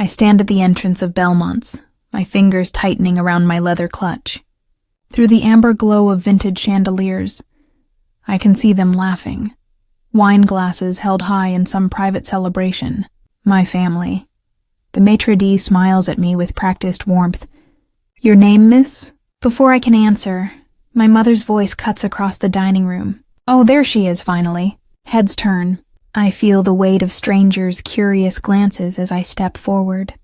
I stand at the entrance of Belmont's, my fingers tightening around my leather clutch. Through the amber glow of vintage chandeliers, I can see them laughing. Wine glasses held high in some private celebration. My family. The maitre d' smiles at me with practiced warmth. "Your name, miss?" Before I can answer, my mother's voice cuts across the dining room. "Oh, there she is, finally." Heads turn. I feel the weight of strangers' curious glances as I step forward,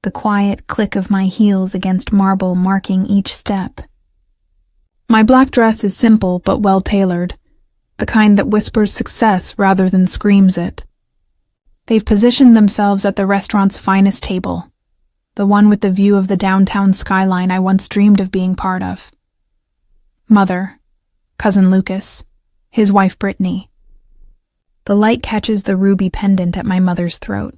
the quiet click of my heels against marble marking each step. My black dress is simple but well-tailored, the kind that whispers success rather than screams it. They've positioned themselves at the restaurant's finest table, the one with the view of the downtown skyline I once dreamed of being part of. Mother, cousin Lucas, his wife Brittany. The light catches the ruby pendant at my mother's throat,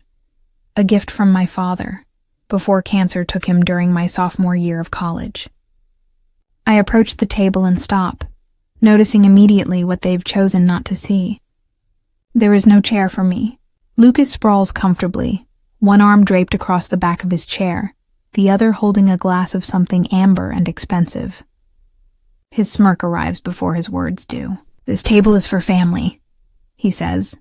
a gift from my father, before cancer took him during my sophomore year of college. I approach the table and stop, noticing immediately what they've chosen not to see. There is no chair for me. Lucas sprawls comfortably, one arm draped across the back of his chair, the other holding a glass of something amber and expensive. His smirk arrives before his words do. "This table is for family," he says,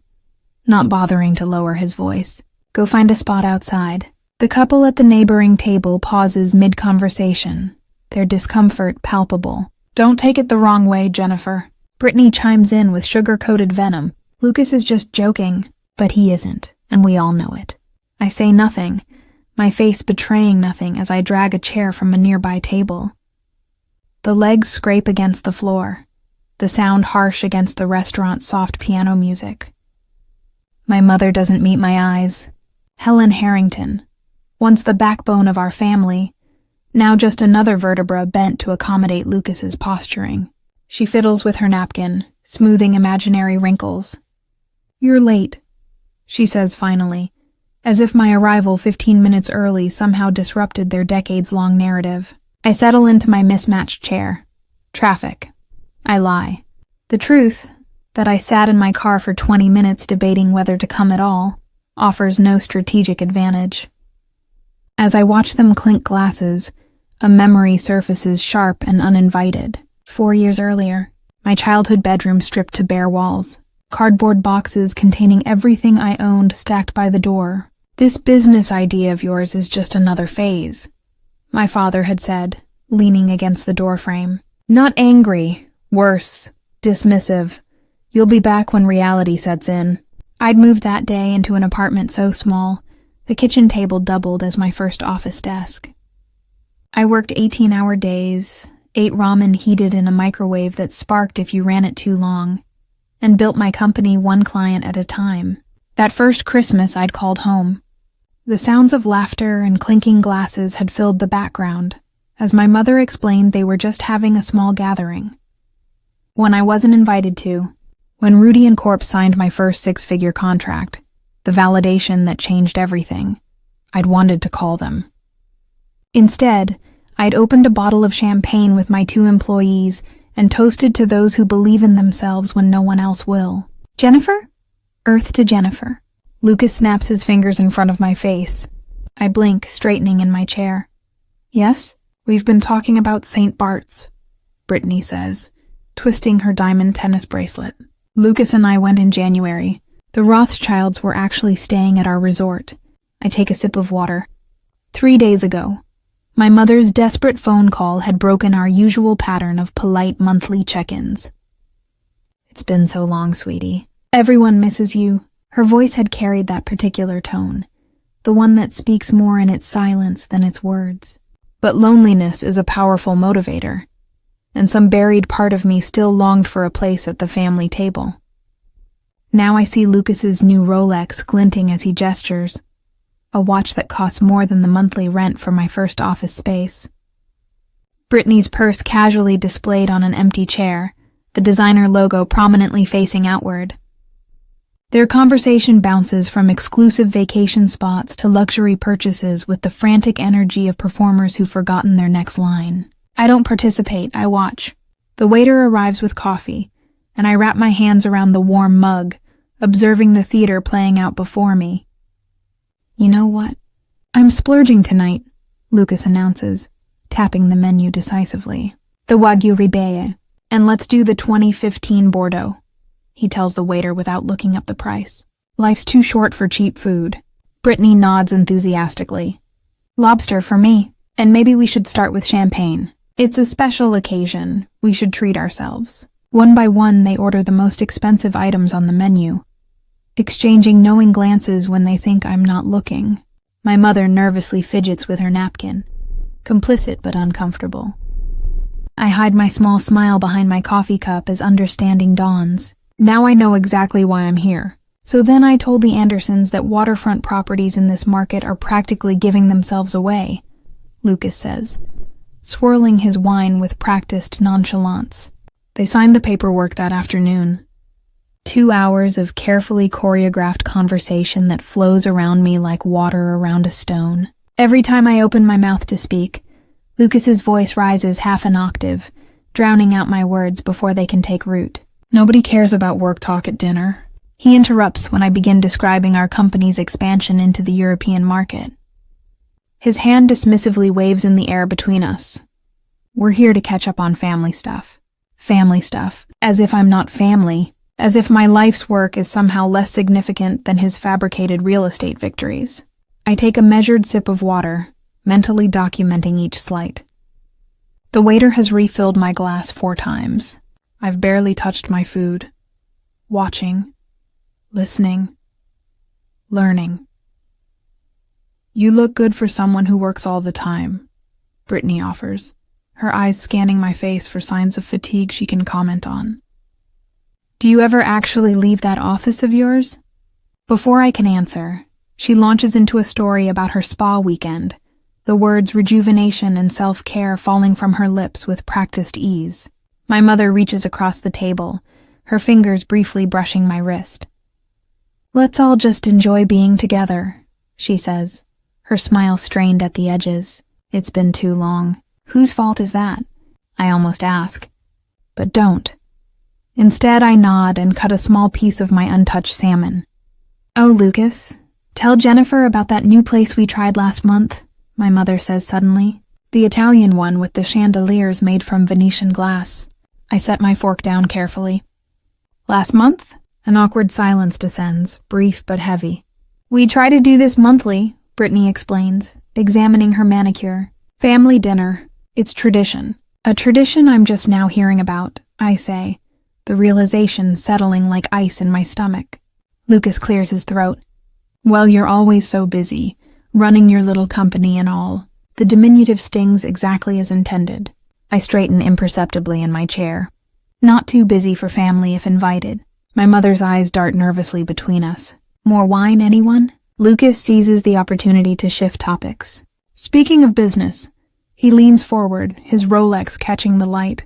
not bothering to lower his voice. "Go find a spot outside." The couple at the neighboring table pauses mid-conversation, their discomfort palpable. "Don't take it the wrong way, Jennifer." Brittany chimes in with sugar-coated venom. "Lucas is just joking." But he isn't, and we all know it. I say nothing, my face betraying nothing as I drag a chair from a nearby table. The legs scrape against the floor, the sound harsh against the restaurant's soft piano music. My mother doesn't meet my eyes. Helen Harrington, once the backbone of our family, now just another vertebra bent to accommodate Lucas's posturing. She fiddles with her napkin, smoothing imaginary wrinkles. "You're late," she says finally, as if my arrival 15 minutes early somehow disrupted their decades-long narrative. I settle into my mismatched chair. Traffic. I lie. The truth, that I sat in my car for 20 minutes debating whether to come at all, offers no strategic advantage. As I watch them clink glasses, a memory surfaces sharp and uninvited. 4 years earlier, my childhood bedroom stripped to bare walls. Cardboard boxes containing everything I owned stacked by the door. "This business idea of yours is just another phase," my father had said, leaning against the doorframe. Not angry, worse, dismissive. "You'll be back when reality sets in." I'd moved that day into an apartment so small, the kitchen table doubled as my first office desk. I worked 18-hour days, ate ramen heated in a microwave that sparked if you ran it too long, and built my company one client at a time. That first Christmas I'd called home. The sounds of laughter and clinking glasses had filled the background, as my mother explained they were just having a small gathering. When I wasn't invited to, when Rudy and Corp signed my first 6-figure contract, the validation that changed everything, I'd wanted to call them. Instead, I'd opened a bottle of champagne with my 2 employees and toasted to those who believe in themselves when no one else will. "Jennifer?" "Earth to Jennifer." Lucas snaps his fingers in front of my face. I blink, straightening in my chair. "Yes?" "We've been talking about St. Bart's," Brittany says, twisting her diamond tennis bracelet. "Lucas and I went in January. The Rothschilds were actually staying at our resort." I take a sip of water. 3 days ago, my mother's desperate phone call had broken our usual pattern of polite monthly check-ins. "It's been so long, sweetie. Everyone misses you." Her voice had carried that particular tone, the one that speaks more in its silence than its words. But loneliness is a powerful motivator, and some buried part of me still longed for a place at the family table. Now I see Lucas's new Rolex glinting as he gestures, a watch that costs more than the monthly rent for my first office space. Brittany's purse casually displayed on an empty chair, the designer logo prominently facing outward. Their conversation bounces from exclusive vacation spots to luxury purchases with the frantic energy of performers who've forgotten their next line. I don't participate, I watch. The waiter arrives with coffee, and I wrap my hands around the warm mug, observing the theater playing out before me. You know what? I'm splurging tonight, Lucas announces, tapping the menu decisively. The Wagyu Ribeye, and let's do the 2015 Bordeaux, he tells the waiter without looking up the price. Life's too short for cheap food. Brittany nods enthusiastically. Lobster for me, and maybe we should start with champagne. It's a special occasion. We should treat ourselves. One by one, they order the most expensive items on the menu, exchanging knowing glances when they think I'm not looking. My mother nervously fidgets with her napkin, complicit but uncomfortable. I hide my small smile behind my coffee cup as understanding dawns. Now I know exactly why I'm here. So then I told the Andersons that waterfront properties in this market are practically giving themselves away, Lucas says, swirling his wine with practiced nonchalance. They signed the paperwork that afternoon. 2 hours of carefully choreographed conversation that flows around me like water around a stone. Every time I open my mouth to speak, Lucas's voice rises half an octave, drowning out my words before they can take root. Nobody cares about work talk at dinner. He interrupts when I begin describing our company's expansion into the European market. His hand dismissively waves in the air between us. We're here to catch up on family stuff. Family stuff. As if I'm not family. As if my life's work is somehow less significant than his fabricated real estate victories. I take a measured sip of water, mentally documenting each slight. The waiter has refilled my glass 4 times. I've barely touched my food. Watching. Listening. Learning. You look good for someone who works all the time, Brittany offers, her eyes scanning my face for signs of fatigue she can comment on. Do you ever actually leave that office of yours? Before I can answer, she launches into a story about her spa weekend, the words rejuvenation and self-care falling from her lips with practiced ease. My mother reaches across the table, her fingers briefly brushing my wrist. Let's all just enjoy being together, she says, her smile strained at the edges. It's been too long. Whose fault is that? I almost ask. But don't. Instead, I nod and cut a small piece of my untouched salmon. Oh, Lucas, tell Jennifer about that new place we tried last month, my mother says suddenly. The Italian one with the chandeliers made from Venetian glass. I set my fork down carefully. Last month? An awkward silence descends, brief but heavy. We try to do this monthly, Brittany explains, examining her manicure. Family dinner. It's tradition. A tradition I'm just now hearing about, I say, the realization settling like ice in my stomach. Lucas clears his throat. Well, you're always so busy, running your little company and all. The diminutive stings exactly as intended. I straighten imperceptibly in my chair. Not too busy for family if invited. My mother's eyes dart nervously between us. More wine, anyone? Lucas seizes the opportunity to shift topics. Speaking of business, he leans forward, his Rolex catching the light.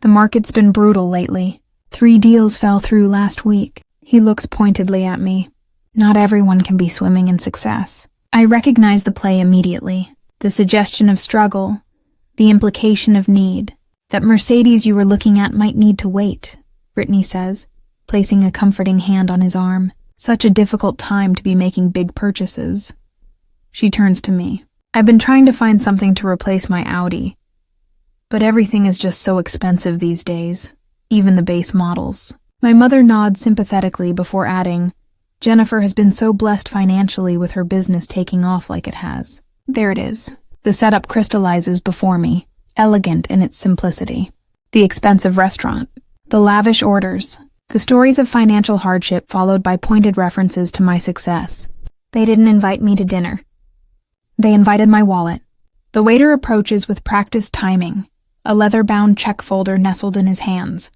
The market's been brutal lately. 3 deals fell through last week. He looks pointedly at me. Not everyone can be swimming in success. I recognize the play immediately. The suggestion of struggle, the implication of need. That Mercedes you were looking at might need to wait, Brittany says, placing a comforting hand on his arm. Such a difficult time to be making big purchases. She turns to me. I've been trying to find something to replace my Audi. But everything is just so expensive these days, even the base models. My mother nods sympathetically before adding, Jennifer has been so blessed financially with her business taking off like it has. There it is. The setup crystallizes before me, elegant in its simplicity. The expensive restaurant, the lavish orders, the stories of financial hardship followed by pointed references to my success. They didn't invite me to dinner. They invited my wallet. The waiter approaches with practiced timing, a leather-bound check folder nestled in his hands.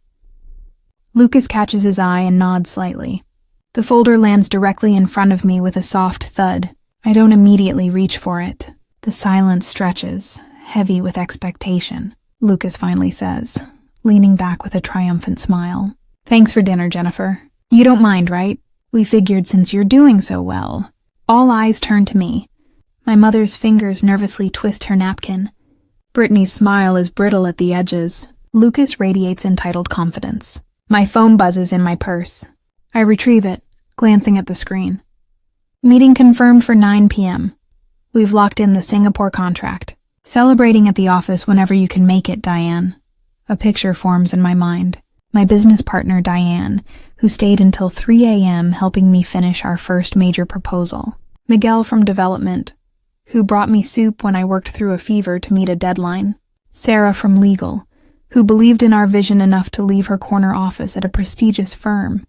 Lucas catches his eye and nods slightly. The folder lands directly in front of me with a soft thud. I don't immediately reach for it. The silence stretches, heavy with expectation. Lucas finally says, leaning back with a triumphant smile. Thanks for dinner, Jennifer. You don't mind, right? We figured since you're doing so well. All eyes turn to me. My mother's fingers nervously twist her napkin. Brittany's smile is brittle at the edges. Lucas radiates entitled confidence. My phone buzzes in my purse. I retrieve it, glancing at the screen. Meeting confirmed for 9 p.m. We've locked in the Singapore contract. Celebrating at the office whenever you can make it, Diane. A picture forms in my mind. My business partner, Diane, who stayed until 3 a.m. helping me finish our first major proposal. Miguel from development, who brought me soup when I worked through a fever to meet a deadline. Sarah from legal, who believed in our vision enough to leave her corner office at a prestigious firm.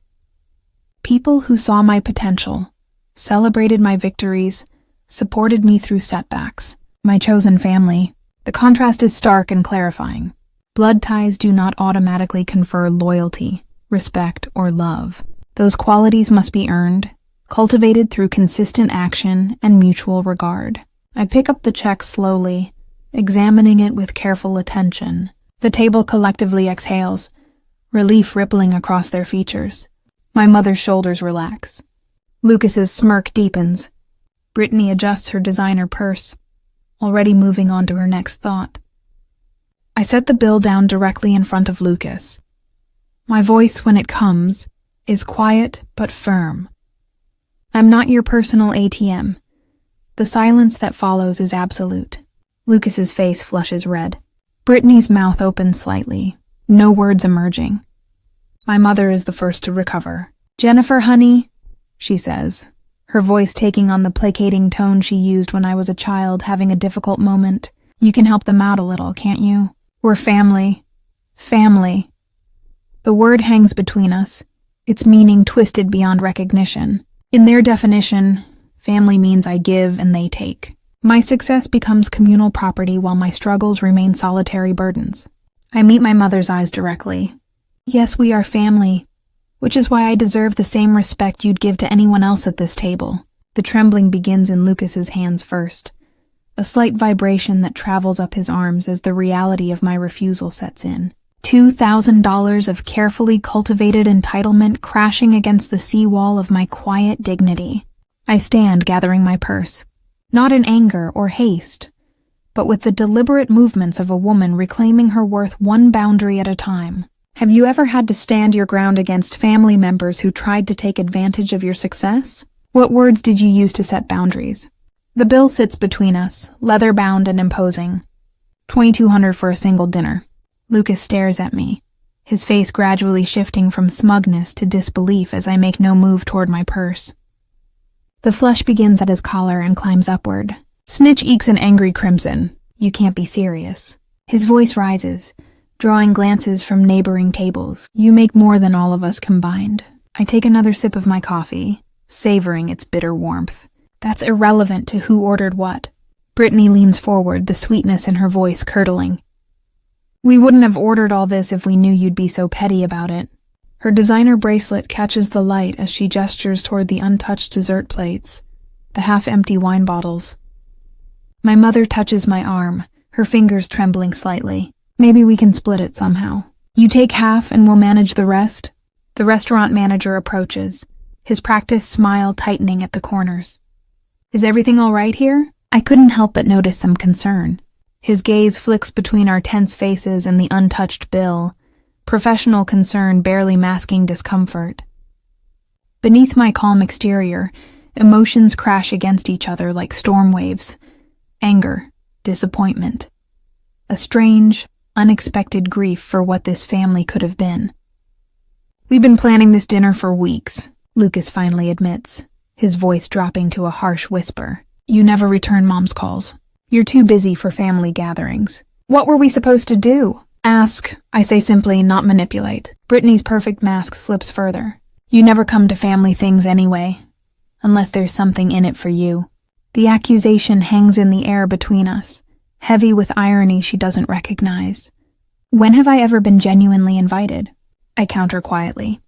People who saw my potential, celebrated my victories, supported me through setbacks. My chosen family. The contrast is stark and clarifying. Blood ties do not automatically confer loyalty, respect, or love. Those qualities must be earned, cultivated through consistent action and mutual regard. I pick up the check slowly, examining it with careful attention. The table collectively exhales, relief rippling across their features. My mother's shoulders relax. Lucas's smirk deepens. Brittany adjusts her designer purse, already moving on to her next thought. I set the bill down directly in front of Lucas. My voice, when it comes, is quiet but firm. I'm not your personal ATM. The silence that follows is absolute. Lucas's face flushes red. Brittany's mouth opens slightly, no words emerging. My mother is the first to recover. "Jennifer, honey," she says, her voice taking on the placating tone she used when I was a child having a difficult moment. "You can help them out a little, can't you? We're family. Family." The word hangs between us, its meaning twisted beyond recognition. In their definition, family means I give and they take. My success becomes communal property while my struggles remain solitary burdens. I meet my mother's eyes directly. "Yes, we are family, which is why I deserve the same respect you'd give to anyone else at this table." The trembling begins in Lucas's hands first, a slight vibration that travels up his arms as the reality of my refusal sets in. $2,000 of carefully cultivated entitlement crashing against the seawall of my quiet dignity. I stand gathering my purse, not in anger or haste, but with the deliberate movements of a woman reclaiming her worth one boundary at a time. Have you ever had to stand your ground against family members who tried to take advantage of your success? What words did you use to set boundaries? The bill sits between us, leather-bound and imposing. $2,200 for a single dinner. Lucas stares at me, his face gradually shifting from smugness to disbelief as I make no move toward my purse. The flush begins at his collar and climbs upward. Snitch ekes an angry crimson. "You can't be serious." His voice rises, drawing glances from neighboring tables. "You make more than all of us combined." I take another sip of my coffee, savoring its bitter warmth. That's irrelevant to who ordered what. Brittany leans forward, the sweetness in her voice curdling. "We wouldn't have ordered all this if we knew you'd be so petty about it." Her designer bracelet catches the light as she gestures toward the untouched dessert plates, the half-empty wine bottles. My mother touches my arm, her fingers trembling slightly. "Maybe we can split it somehow. You take half and we'll manage the rest." The restaurant manager approaches, his practiced smile tightening at the corners. "Is everything all right here?" I couldn't help but notice some concern. His gaze flicks between our tense faces and the untouched bill, professional concern barely masking discomfort. Beneath my calm exterior, emotions crash against each other like storm waves. Anger, disappointment. A strange, unexpected grief for what this family could have been. "We've been planning this dinner for weeks," Lucas finally admits, his voice dropping to a harsh whisper. "You never return Mom's calls. You're too busy for family gatherings." "What were we supposed to do?" "Ask," I say simply, not manipulate. Brittany's perfect mask slips further. "You never come to family things anyway, unless there's something in it for you." The accusation hangs in the air between us, heavy with irony she doesn't recognize. "When have I ever been genuinely invited?" I counter quietly.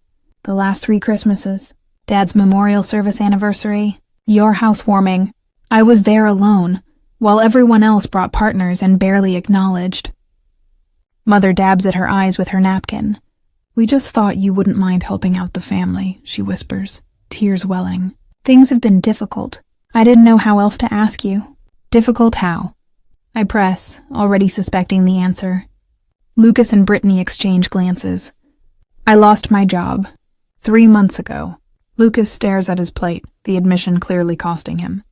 "The last 3 Christmases. Dad's memorial service anniversary. Your housewarming. I was there alone, while everyone else brought partners and barely acknowledged." Mother dabs at her eyes with her napkin. "We just thought you wouldn't mind helping out the family," she whispers, tears welling. "Things have been difficult. I didn't know how else to ask you." "Difficult how?" I press, already suspecting the answer. Lucas and Brittany exchange glances. "I lost my job 3 months ago." Lucas stares at his plate, the admission clearly costing him.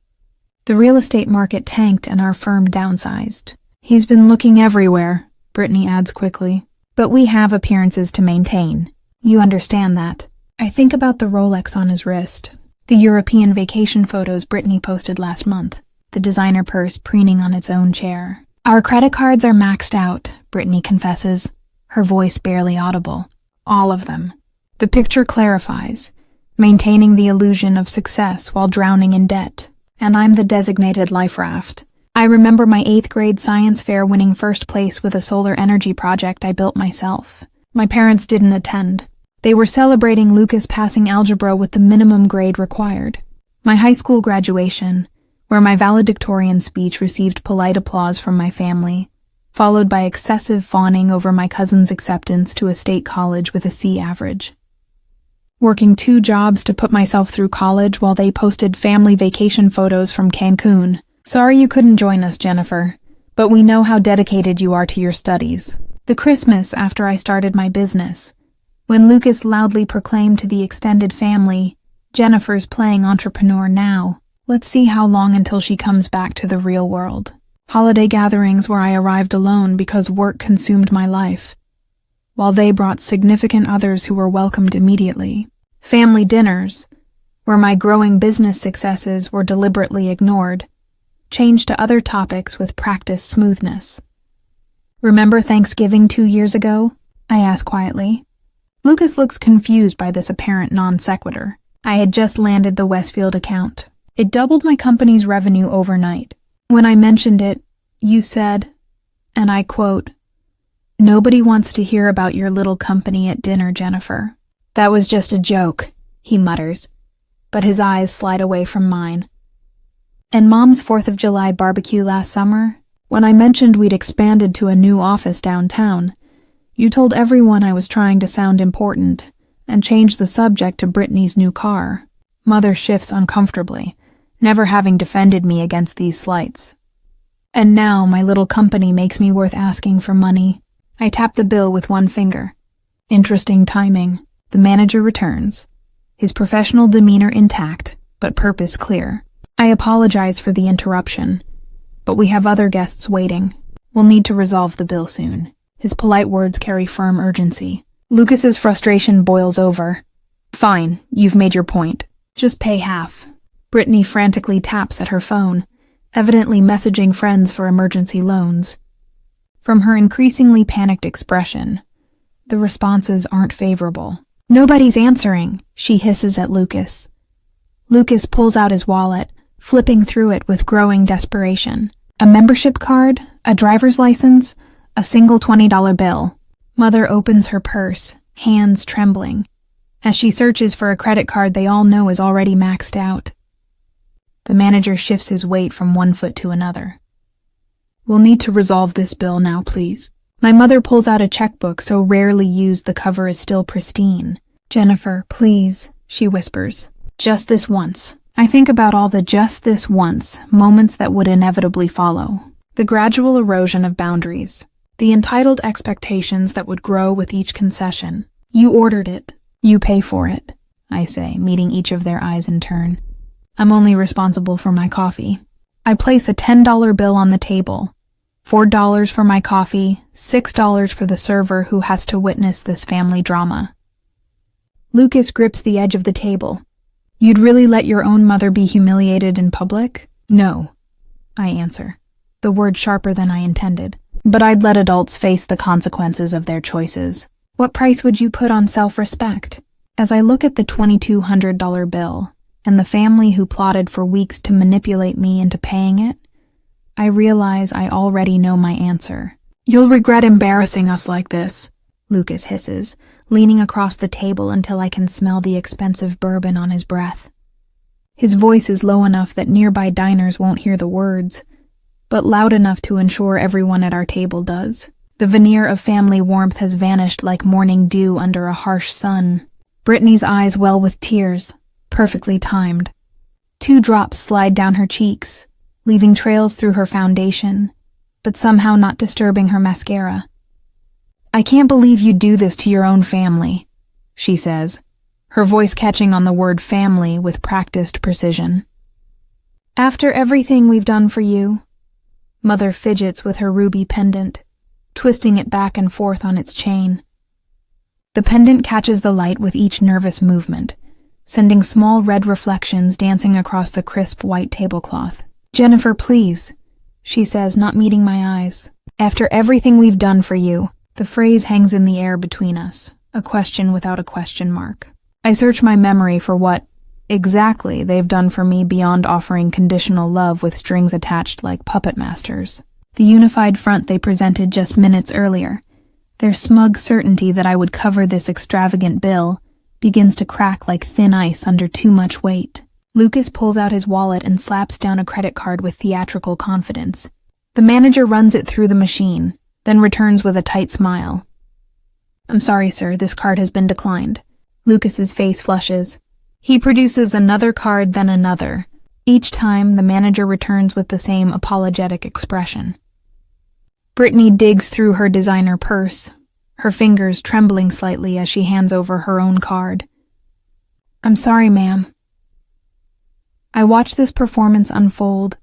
The real estate market tanked and our firm downsized. He's been looking everywhere, Brittany adds quickly. But we have appearances to maintain. You understand that. I think about the Rolex on his wrist, the European vacation photos Brittany posted last month, the designer purse preening on its own chair. Our credit cards are maxed out, Brittany confesses, her voice barely audible. All of them. The picture clarifies, maintaining the illusion of success while drowning in debt. And I'm the designated life raft. I remember my 8th grade science fair winning first place with a solar energy project I built myself. My parents didn't attend. They were celebrating Lucas passing algebra with the minimum grade required. My high school graduation, where my valedictorian speech received polite applause from my family, followed by excessive fawning over my cousin's acceptance to a state college with a C average. Working 2 jobs to put myself through college while they posted family vacation photos from Cancun. Sorry you couldn't join us, Jennifer, but we know how dedicated you are to your studies. The Christmas after I started my business, when Lucas loudly proclaimed to the extended family, Jennifer's playing entrepreneur now. Let's see how long until she comes back to the real world. Holiday gatherings where I arrived alone because work consumed my life, while they brought significant others who were welcomed immediately. Family dinners, where my growing business successes were deliberately ignored, changed to other topics with practiced smoothness. Remember Thanksgiving 2 years ago? I asked quietly. Lucas looks confused by this apparent non sequitur. I had just landed the Westfield account. It doubled my company's revenue overnight. When I mentioned it, you said, and I quote, "Nobody wants to hear about your little company at dinner, Jennifer." That was just a joke, he mutters, but his eyes slide away from mine. And Mom's 4th of July barbecue last summer, when I mentioned we'd expanded to a new office downtown, you told everyone I was trying to sound important and changed the subject to Brittany's new car. Mother shifts uncomfortably, never having defended me against these slights. And now my little company makes me worth asking for money. I tap the bill with one finger. Interesting timing. The manager returns, his professional demeanor intact, but purpose clear. I apologize for the interruption, but we have other guests waiting. We'll need to resolve the bill soon. His polite words carry firm urgency. Lucas's frustration boils over. Fine, you've made your point. Just pay half. Brittany frantically taps at her phone, evidently messaging friends for emergency loans. From her increasingly panicked expression, the responses aren't favorable. Nobody's answering, she hisses at Lucas. Lucas pulls out his wallet, flipping through it with growing desperation. A membership card, a driver's license, a single $20 bill. Mother opens her purse, hands trembling, as she searches for a credit card they all know is already maxed out. The manager shifts his weight from one foot to another. We'll need to resolve this bill now, please. My mother pulls out a checkbook so rarely used the cover is still pristine. Jennifer, please, she whispers. Just this once. I think about all the just this once moments that would inevitably follow. The gradual erosion of boundaries. The entitled expectations that would grow with each concession. You ordered it. You pay for it, I say, meeting each of their eyes in turn. I'm only responsible for my coffee. I place a $10 bill on the table. $4 for my coffee, $6 for the server who has to witness this family drama. Lucas grips the edge of the table. You'd really let your own mother be humiliated in public? No, I answer, the word sharper than I intended. But I'd let adults face the consequences of their choices. What price would you put on self-respect? As I look at the $2,200 bill, and the family who plotted for weeks to manipulate me into paying it, I realize I already know my answer. You'll regret embarrassing us like this, Lucas hisses, leaning across the table until I can smell the expensive bourbon on his breath. His voice is low enough that nearby diners won't hear the words, but loud enough to ensure everyone at our table does. The veneer of family warmth has vanished like morning dew under a harsh sun. Brittany's eyes well with tears, perfectly timed. 2 drops slide down her cheeks, leaving trails through her foundation, but somehow not disturbing her mascara. I can't believe you do this to your own family, she says, her voice catching on the word family with practiced precision. After everything we've done for you, Mother fidgets with her ruby pendant, twisting it back and forth on its chain. The pendant catches the light with each nervous movement, sending small red reflections dancing across the crisp white tablecloth. Jennifer, please, she says, not meeting my eyes. After everything we've done for you, the phrase hangs in the air between us, a question without a question mark. I search my memory for what exactly they've done for me beyond offering conditional love with strings attached like puppet masters. The unified front they presented just minutes earlier, their smug certainty that I would cover this extravagant bill, begins to crack like thin ice under too much weight. Lucas pulls out his wallet and slaps down a credit card with theatrical confidence. The manager runs it through the machine, then returns with a tight smile. I'm sorry, sir, this card has been declined. Lucas's face flushes. He produces another card, then another. Each time, the manager returns with the same apologetic expression. Brittany digs through her designer purse, her fingers trembling slightly as she hands over her own card. I'm sorry, ma'am. I watch this performance unfold,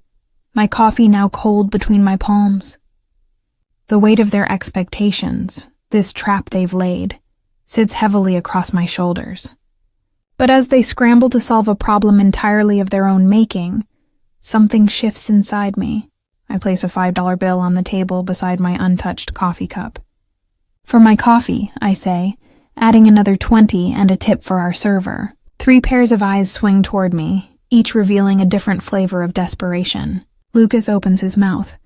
my coffee now cold between my palms. The weight of their expectations, this trap they've laid, sits heavily across my shoulders. But as they scramble to solve a problem entirely of their own making, something shifts inside me. I place a $5 bill on the table beside my untouched coffee cup. For my coffee, I say, adding another 20 and a tip for our server. 3 pairs of eyes swing toward me, each revealing a different flavor of desperation. Lucas opens his mouth,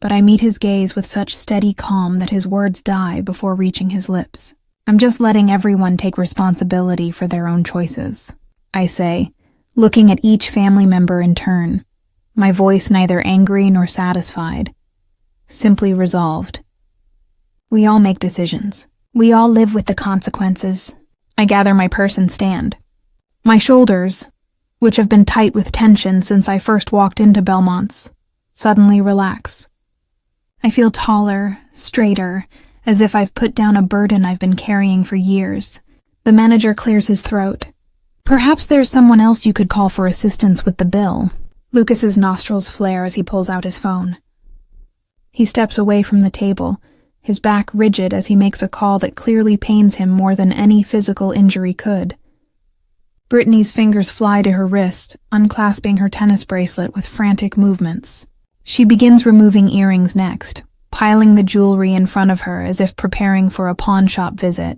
but I meet his gaze with such steady calm that his words die before reaching his lips. I'm just letting everyone take responsibility for their own choices, I say, looking at each family member in turn, my voice neither angry nor satisfied, simply resolved. We all make decisions. We all live with the consequences. I gather my purse and stand. My shoulders, which have been tight with tension since I first walked into Belmont's, suddenly relax. I feel taller, straighter, as if I've put down a burden I've been carrying for years. The manager clears his throat. Perhaps there's someone else you could call for assistance with the bill. Lucas's nostrils flare as he pulls out his phone. He steps away from the table, his back rigid as he makes a call that clearly pains him more than any physical injury could. Brittany's fingers fly to her wrist, unclasping her tennis bracelet with frantic movements. She begins removing earrings next, piling the jewelry in front of her as if preparing for a pawn shop visit.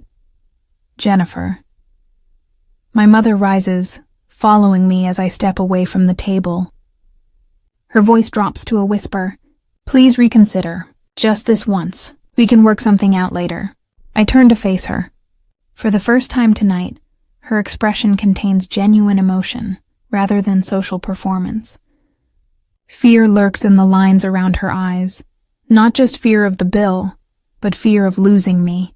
Jennifer. My mother rises, following me as I step away from the table. Her voice drops to a whisper. Please reconsider. Just this once. We can work something out later. I turn to face her. For the first time tonight, her expression contains genuine emotion, rather than social performance. Fear lurks in the lines around her eyes. Not just fear of the bill, but fear of losing me.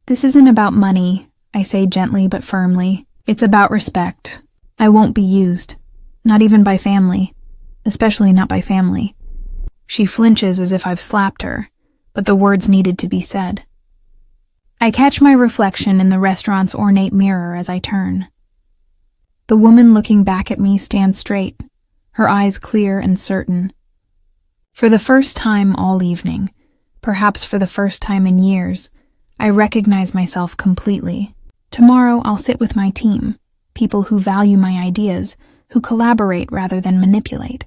This isn't about money, I say gently but firmly. It's about respect. I won't be used. Not even by family. Especially not by family. She flinches as if I've slapped her, but the words needed to be said. I catch my reflection in the restaurant's ornate mirror as I turn. The woman looking back at me stands straight, her eyes clear and certain. For the first time all evening, perhaps for the first time in years, I recognize myself completely. Tomorrow I'll sit with my team, people who value my ideas, who collaborate rather than manipulate.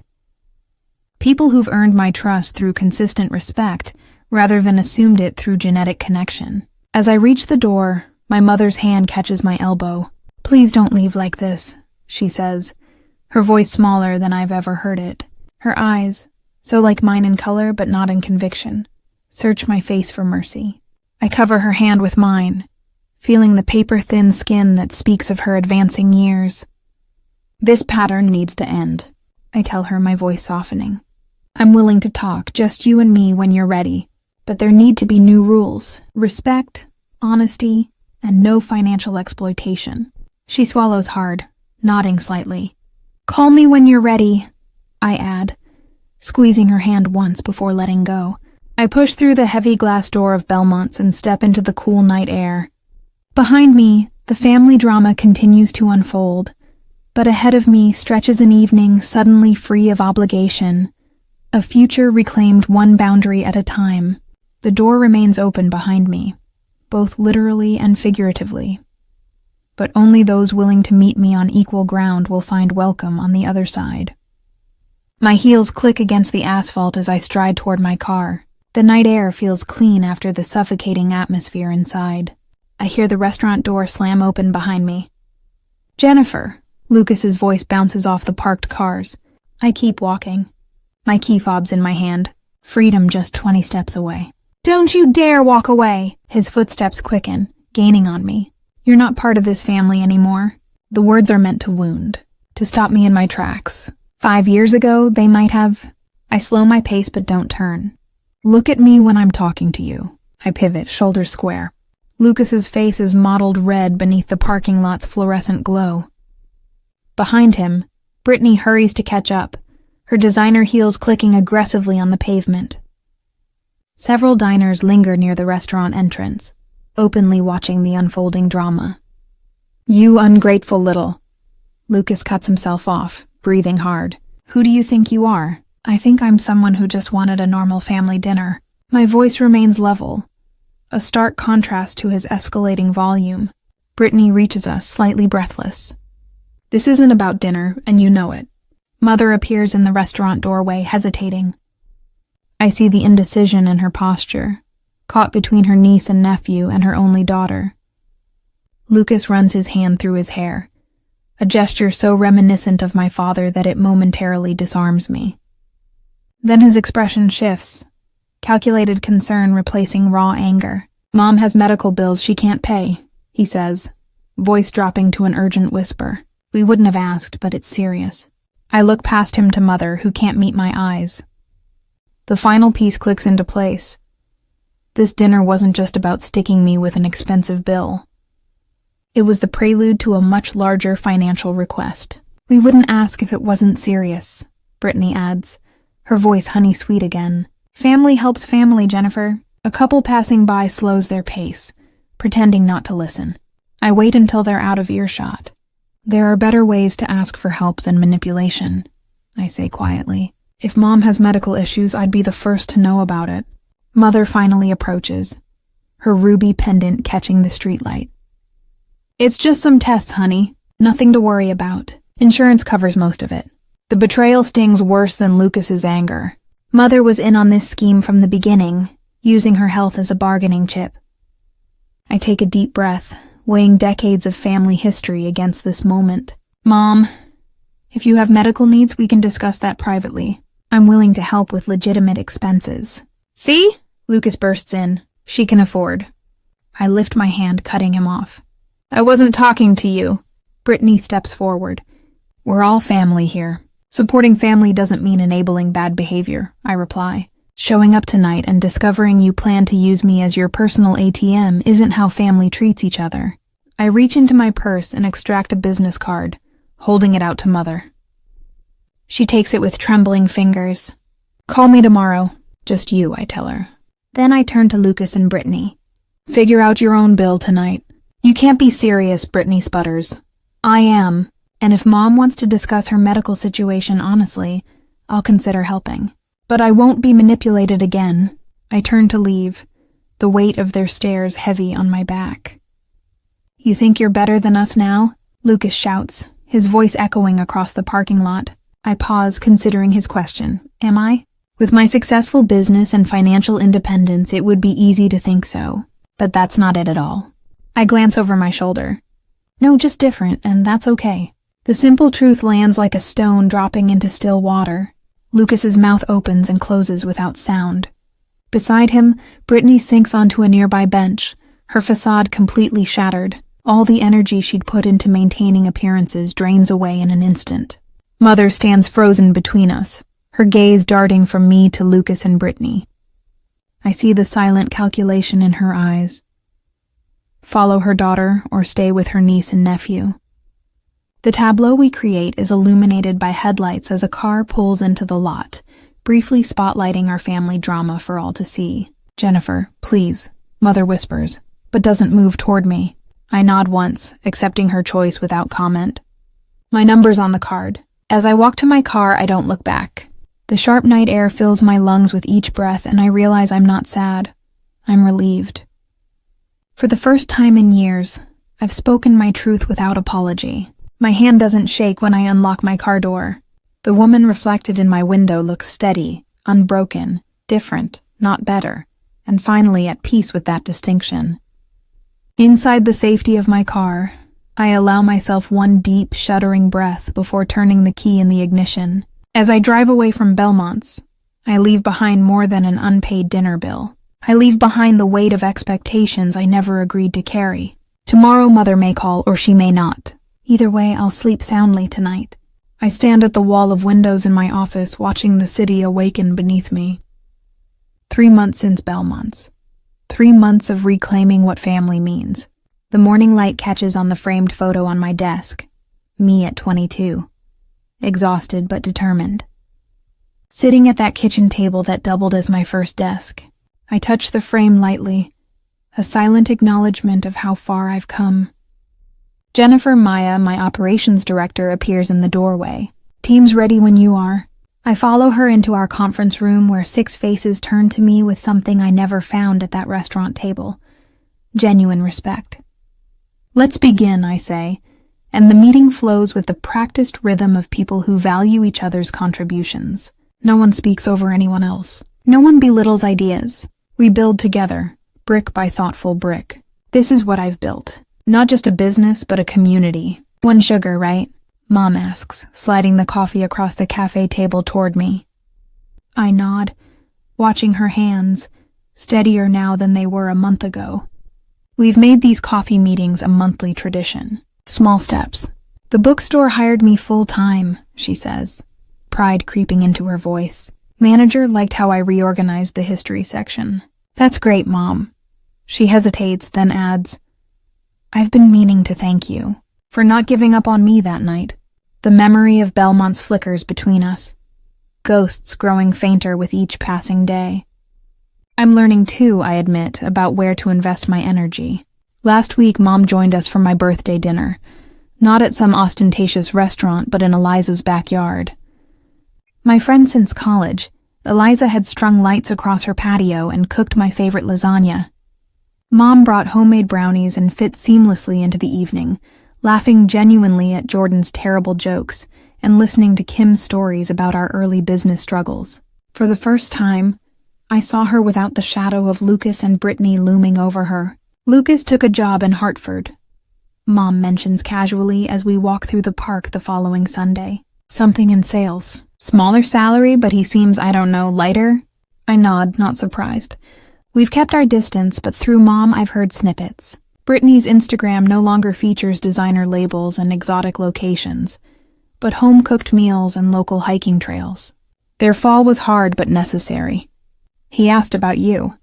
People who've earned my trust through consistent respect rather than assumed it through genetic connection. As I reach the door, my mother's hand catches my elbow. Please don't leave like this, she says, her voice smaller than I've ever heard it. Her eyes, so like mine in color but not in conviction, search my face for mercy. I cover her hand with mine, feeling the paper-thin skin that speaks of her advancing years. This pattern needs to end, I tell her, my voice softening. I'm willing to talk, just you and me when you're ready. But there need to be new rules, respect, honesty, and no financial exploitation. She swallows hard, nodding slightly. Call me when you're ready, I add, squeezing her hand once before letting go. I push through the heavy glass door of Belmont's and step into the cool night air. Behind me, the family drama continues to unfold. But ahead of me stretches an evening suddenly free of obligation, a future reclaimed one boundary at a time. The door remains open behind me, both literally and figuratively. But only those willing to meet me on equal ground will find welcome on the other side. My heels click against the asphalt as I stride toward my car. The night air feels clean after the suffocating atmosphere inside. I hear the restaurant door slam open behind me. "Jennifer!" Lucas's voice bounces off the parked cars. I keep walking, my key fob's in my hand, freedom just 20 steps away. "Don't you dare walk away!" His footsteps quicken, gaining on me. "You're not part of this family anymore." The words are meant to wound, to stop me in my tracks. 5 years ago, they might have. I slow my pace but don't turn. "Look at me when I'm talking to you." I pivot, shoulders square. Lucas's face is mottled red beneath the parking lot's fluorescent glow. Behind him, Brittany hurries to catch up, her designer heels clicking aggressively on the pavement. Several diners linger near the restaurant entrance, openly watching the unfolding drama. "You ungrateful little..." Lucas cuts himself off, breathing hard. "Who do you think you are?" "I think I'm someone who just wanted a normal family dinner." My voice remains level, a stark contrast to his escalating volume. Brittany reaches us, slightly breathless. "This isn't about dinner, and you know it." Mother appears in the restaurant doorway, hesitating. I see the indecision in her posture, caught between her niece and nephew and her only daughter. Lucas runs his hand through his hair, a gesture so reminiscent of my father that it momentarily disarms me. Then his expression shifts, calculated concern replacing raw anger. "Mom has medical bills she can't pay," he says, voice dropping to an urgent whisper. We wouldn't have asked, but it's serious. I look past him to Mother, who can't meet my eyes. The final piece clicks into place. This dinner wasn't just about sticking me with an expensive bill. It was the prelude to a much larger financial request. "We wouldn't ask if it wasn't serious," Brittany adds, her voice honey-sweet again. "Family helps family, Jennifer." A couple passing by slows their pace, pretending not to listen. I wait until they're out of earshot. "There are better ways to ask for help than manipulation," I say quietly. "If Mom has medical issues, I'd be the first to know about it." Mother finally approaches, her ruby pendant catching the streetlight. "It's just some tests, honey. Nothing to worry about. Insurance covers most of it." The betrayal stings worse than Lucas's anger. Mother was in on this scheme from the beginning, using her health as a bargaining chip. I take a deep breath, weighing decades of family history against this moment. "Mom, if you have medical needs, we can discuss that privately. I'm willing to help with legitimate expenses." "See?" Lucas bursts in. "She can afford." I lift my hand, cutting him off. "I wasn't talking to you." Brittany steps forward. "We're all family here." "Supporting family doesn't mean enabling bad behavior," I reply. "Showing up tonight and discovering you plan to use me as your personal ATM isn't how family treats each other." I reach into my purse and extract a business card, holding it out to Mother. She takes it with trembling fingers. "Call me tomorrow. Just you," I tell her. Then I turn to Lucas and Brittany. "Figure out your own bill tonight." "You can't be serious," Brittany sputters. "I am, and if Mom wants to discuss her medical situation honestly, I'll consider helping. But I won't be manipulated again." I turn to leave, the weight of their stares heavy on my back. "You think you're better than us now?" Lucas shouts, his voice echoing across the parking lot. I pause, considering his question. Am I? With my successful business and financial independence, it would be easy to think so. But that's not it at all. I glance over my shoulder. No, just different, and that's okay. The simple truth lands like a stone dropping into still water. Lucas's mouth opens and closes without sound. Beside him, Brittany sinks onto a nearby bench, her facade completely shattered. All the energy she'd put into maintaining appearances drains away in an instant. Mother stands frozen between us, her gaze darting from me to Lucas and Brittany. I see the silent calculation in her eyes. Follow her daughter or stay with her niece and nephew. The tableau we create is illuminated by headlights as a car pulls into the lot, briefly spotlighting our family drama for all to see. "Jennifer, please," Mother whispers, but doesn't move toward me. I nod once, accepting her choice without comment. My number's on the card. As I walk to my car, I don't look back. The sharp night air fills my lungs with each breath, and I realize I'm not sad. I'm relieved. For the first time in years, I've spoken my truth without apology. My hand doesn't shake when I unlock my car door. The woman reflected in my window looks steady, unbroken, different, not better, and finally at peace with that distinction. Inside the safety of my car, I allow myself one deep, shuddering breath before turning the key in the ignition. As I drive away from Belmont's, I leave behind more than an unpaid dinner bill. I leave behind the weight of expectations I never agreed to carry. Tomorrow Mother may call or she may not. Either way, I'll sleep soundly tonight. I stand at the wall of windows in my office watching the city awaken beneath me. 3 months since Belmont's. 3 months of reclaiming what family means. The morning light catches on the framed photo on my desk. Me at 22. Exhausted but determined. Sitting at that kitchen table that doubled as my first desk, I touch the frame lightly, a silent acknowledgement of how far I've come. Jennifer Maya, my operations director, appears in the doorway. Team's ready when you are. I follow her into our conference room where 6 faces turn to me with something I never found at that restaurant table. Genuine respect. Let's begin, I say, and the meeting flows with the practiced rhythm of people who value each other's contributions. No one speaks over anyone else. No one belittles ideas. We build together, brick by thoughtful brick. This is what I've built. Not just a business, but a community. 1 sugar, right? Mom asks, sliding the coffee across the cafe table toward me. I nod, watching her hands, steadier now than they were a month ago. We've made these coffee meetings a monthly tradition. Small steps. The bookstore hired me full-time, she says, pride creeping into her voice. Manager liked how I reorganized the history section. That's great, Mom. She hesitates, then adds, I've been meaning to thank you for not giving up on me that night. The memory of Belmont's flickers between us, ghosts growing fainter with each passing day. I'm learning too, I admit, about where to invest my energy. Last week, Mom joined us for my birthday dinner, not at some ostentatious restaurant, but in Eliza's backyard. My friend since college, Eliza had strung lights across her patio and cooked my favorite lasagna. Mom brought homemade brownies and fit seamlessly into the evening, laughing genuinely at Jordan's terrible jokes and listening to Kim's stories about our early business struggles. For the first time, I saw her without the shadow of Lucas and Brittany looming over her. Lucas took a job in Hartford, Mom mentions casually as we walk through the park the following Sunday. Something in sales. Smaller salary, but he seems, lighter? I nod, not surprised. We've kept our distance, but through Mom I've heard snippets. Brittany's Instagram no longer features designer labels and exotic locations, but home-cooked meals and local hiking trails. Their fall was hard but necessary. He asked about you.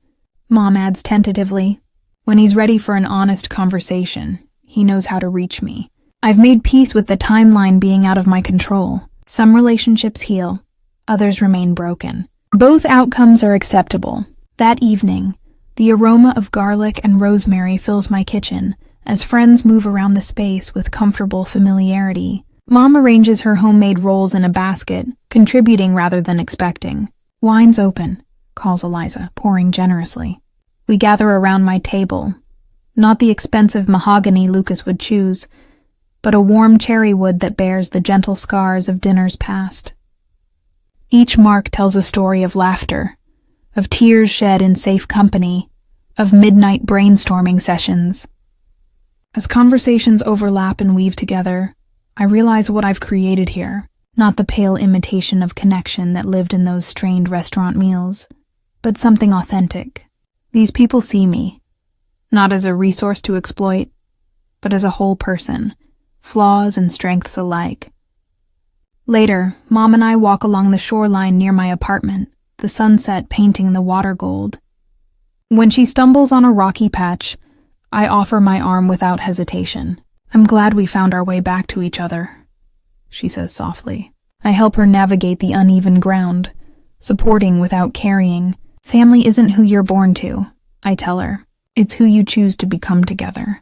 Mom adds tentatively. When he's ready for an honest conversation, he knows how to reach me. I've made peace with the timeline being out of my control. Some relationships heal, others remain broken. Both outcomes are acceptable. That evening, the aroma of garlic and rosemary fills my kitchen as friends move around the space with comfortable familiarity. Mom arranges her homemade rolls in a basket, contributing rather than expecting. Wine's open, calls Eliza, pouring generously. We gather around my table. Not the expensive mahogany Lucas would choose, but a warm cherry wood that bears the gentle scars of dinners past. Each mark tells a story of laughter, of tears shed in safe company, of midnight brainstorming sessions. As conversations overlap and weave together, I realize what I've created here, not the pale imitation of connection that lived in those strained restaurant meals, but something authentic. These people see me, not as a resource to exploit, but as a whole person, flaws and strengths alike. Later, Mom and I walk along the shoreline near my apartment, the sunset painting the water gold. When she stumbles on a rocky patch, I offer my arm without hesitation. I'm glad we found our way back to each other, she says softly. I help her navigate the uneven ground, supporting without carrying. Family isn't who you're born to, I tell her. It's who you choose to become together.